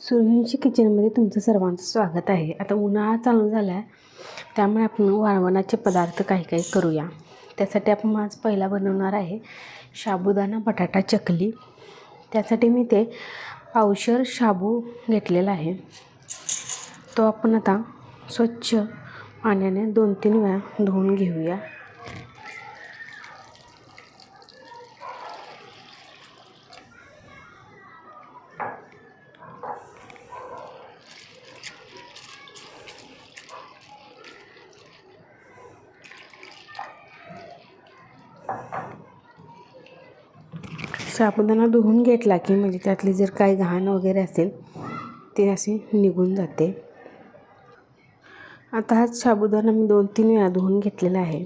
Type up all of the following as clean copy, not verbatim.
सुरभिंची किचनमध्ये तुमचं सर्वांचं स्वागत आहे. आता उन्हाळा चालू झाला आहे, त्यामुळे आपण वाळवणाचे पदार्थ काही करूया. त्यासाठी आपण आज पहिला बनवणार आहे साबुदाणा बटाटा चकली. त्यासाठी मी ते पावशेर शाबू घेतलेला आहे. तो आपण आता स्वच्छ पाण्याने 2-3 वेळा धुवून घेऊया. साबुदाणा धुवून घेतला की म्हणजे त्यातली जर काही घाण वगैरे असेल ते असे निघून जाते. आता हा साबुदाणा मी 2-3 वेळा धुवून घेतलेला आहे.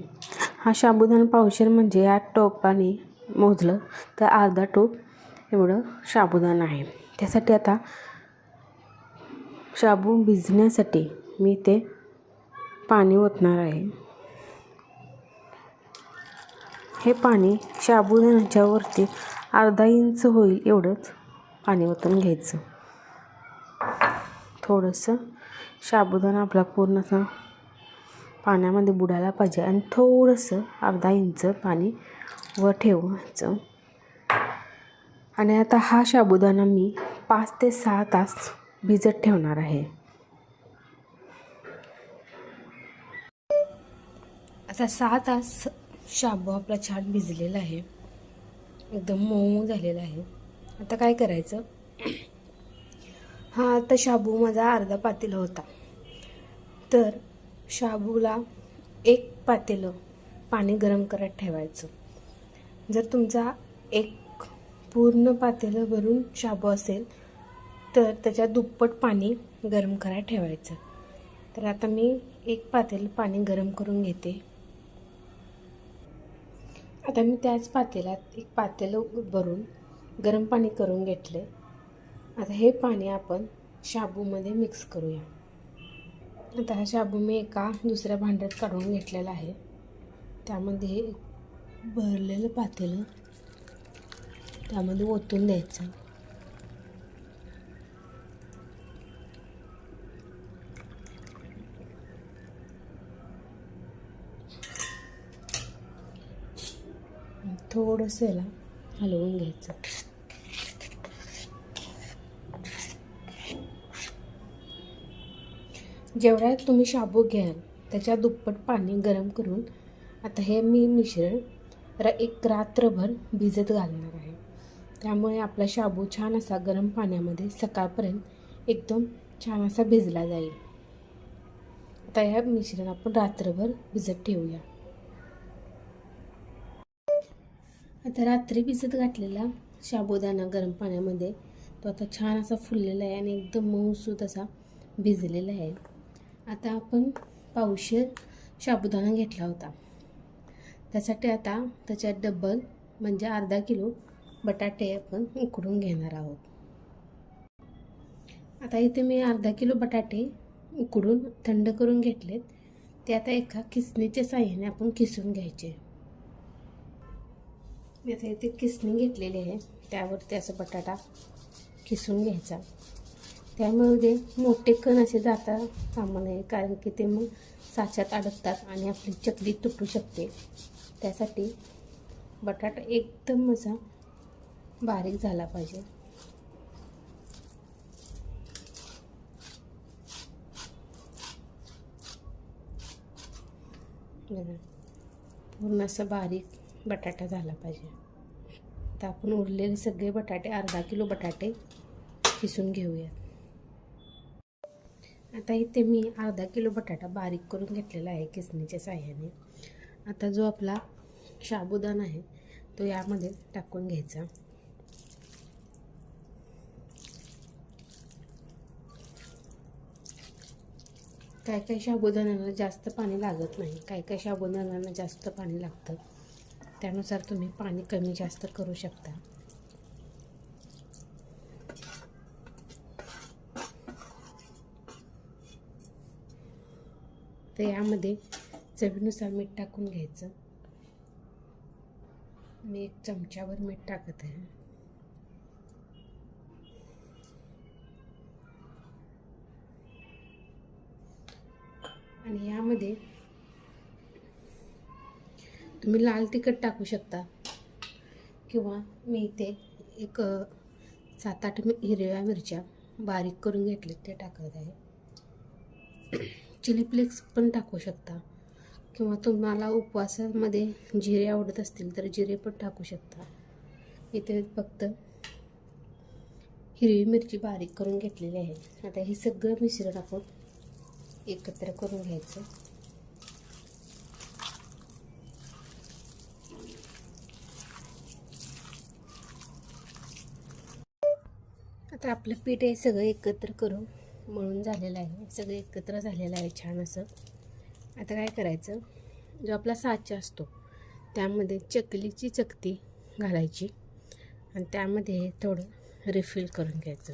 हा साबुदाणा पावशेर म्हणजे 8 टोपाने मोजलं तर अर्धा टोप एवढं साबुदाणा आहे. त्यासाठी आता शाबू भिजण्यासाठी मी ते पाणी ओतणार आहे. हे पाणी साबुदाण्याच्या वरती अर्धा इंच होईल एवढंच पाणी ओतून घ्यायचं. थोडंसं साबुदाणा आपला पूर्ण असं पाण्यामध्ये बुडायला पाहिजे आणि थोडंसं अर्धा इंच पाणी वर ठेवायचं. आणि आता हा साबुदाणा मी 5 ते 6 तास भिजत ठेवणार आहे. आता 6 तास शाबू आपला छान भिजलेला आहे, एकदम मऊ झालेला आहे. आता काय करायचं, हा आता शाबू माझा अर्धा पातेला होता, तर शाबूला 1 पातेलं पाणी गरम करत ठेवायचं. जर तुमचा 1 पूर्ण पातेलं भरून शाबू असेल तर त्याच्या दुप्पट पाणी गरम करायला ठेवायचं. तर आता मी 1 पातेलं पाणी गरम करून घेते. आता मी त्याच पातेल्यात 1 पातेलं भरून गरम पाणी करून घेतले. आता हे पाणी आपण शाबूमध्ये मिक्स करूया. आता हा शाबू मी एका दुसऱ्या भांड्यात काढून घेतलेला आहे. त्यामध्ये भरलेलं पातेलं त्यामध्ये ओतून द्यायचं. थोडंसं याला हलवून घ्यायचं. जेवढा तुम्ही शाबू घ्याल त्याच्या दुप्पट पाणी गरम करून आता हे मी मिश्रण 1 रात्रभर भिजत घालणार आहे. त्यामुळे आपला शाबू छान असा गरम पाण्यामध्ये सकाळपर्यंत एकदम छान असा भिजला जाईल. आता हे मिश्रण आपण रात्रभर भिजत ठेवूया. आता रात्री भिजत घातलेला साबुदाणा गरम पाण्यामध्ये तो आता छान असा फुललेला आहे आणि एकदम मऊसूत असा भिजलेला आहे. आता आपण पावशेर साबुदाणा घेतला होता, त्यासाठी आता त्याच्यात डबल म्हणजे अर्धा किलो बटाटे आपण उकडून घेणार आहोत. आता इथे मी अर्धा किलो बटाटे उकडून थंड करून घेतलेत. ते आता एका किसणीच्या साहाय्याने आपण किसून घ्यायचे. मी आता इथे किसणी घेतलेली आहे, त्यावरती असं बटाटा किसून घ्यायचा. त्यामुळे मोठे कण असे जाता कामा नये, कारण की ते मग साच्यात अडकतात आणि आपली चकली तुटू शकते. त्यासाठी बटाटा एकदम असा बारीक झाला पाहिजे. पूर्ण असं बारीक बटाटा झाला पाहिजे. तर आपण उरलेले सगळे बटाटे अर्धा किलो बटाटे किसून घेऊयात. आता इथे मी अर्धा किलो बटाटा बारीक करून घेतलेला आहे किसणीच्या साहाय्याने. आता जो आपला साबुदाणा आहे तो यामध्ये टाकून घ्यायचा. काही साबुदाण्याला जास्त पाणी लागत नाही, काही साबुदाण्याला जास्त पाणी लागतं. त्यानुसार तुम्ही पाणी कमी जास्त करू शकता. तर यामध्ये चवीनुसार मीठ टाकून घ्यायचं. मी 1 चमचाभर मीठ टाकत आहे. आणि यामध्ये तुम्ही लाल तिखट टाकू शकता किंवा मी इथे एक 7-8 हिरव्या मिरच्या बारीक करून घेतले ते टाकत आहे. चिली फ्लेक्स पण टाकू शकता किंवा तुम्हाला उपवासामध्ये जिरे आवडत असतील तर जिरे पण टाकू शकता. इथे फक्त हिरवी मिरची बारीक करून घेतलेली आहे. आता हे सगळं मिश्रण आपण एकत्र करून घ्यायचं. आता आपलं पीठ हे सगळं एकत्र करून मळून झालेलं आहे. सगळं एकत्र झालेलं आहे छान असं. आता काय करायचं, जो आपला साचा असतो त्यामध्ये चकलीची चकती घालायची आणि त्यामध्ये हे थोडं रिफिल करून घ्यायचं.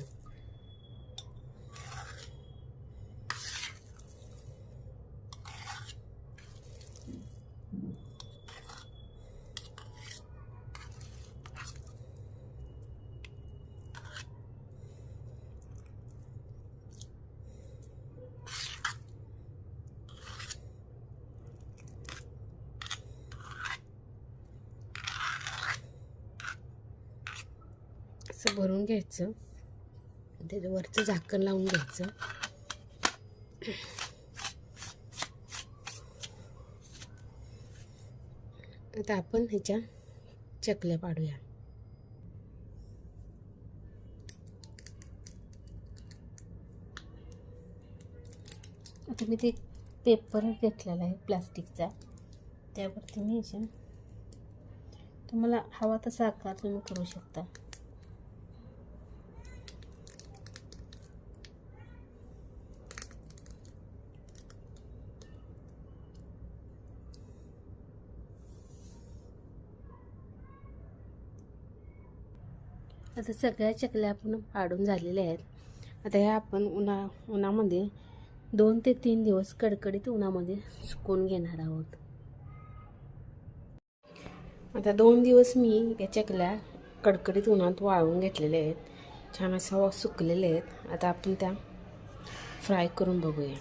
असं भरून घ्यायचं. त्याचं वरचं झाकण लावून घ्यायचं. आता आपण ह्याच्या चकल्या पाडूया. आता मी ते पेपर घेतलेला आहे प्लास्टिकचा, त्यावरती मी ह्याच्या तुम्हाला हवा तसा आकार तुम्ही करू शकता. आता सगळ्या चकल्या आपण पाडून झालेल्या आहेत. आता ह्या आपण उन्हामध्ये 2 ते 3 दिवस कडकडीत उन्हामध्ये सुकवून घेणार आहोत. आता 2 दिवस मी या चकल्या कडकडीत उन्हात वाळवून घेतलेल्या आहेत. छान असं सुकलेले आहेत. आता आपण त्या फ्राय करून बघूया.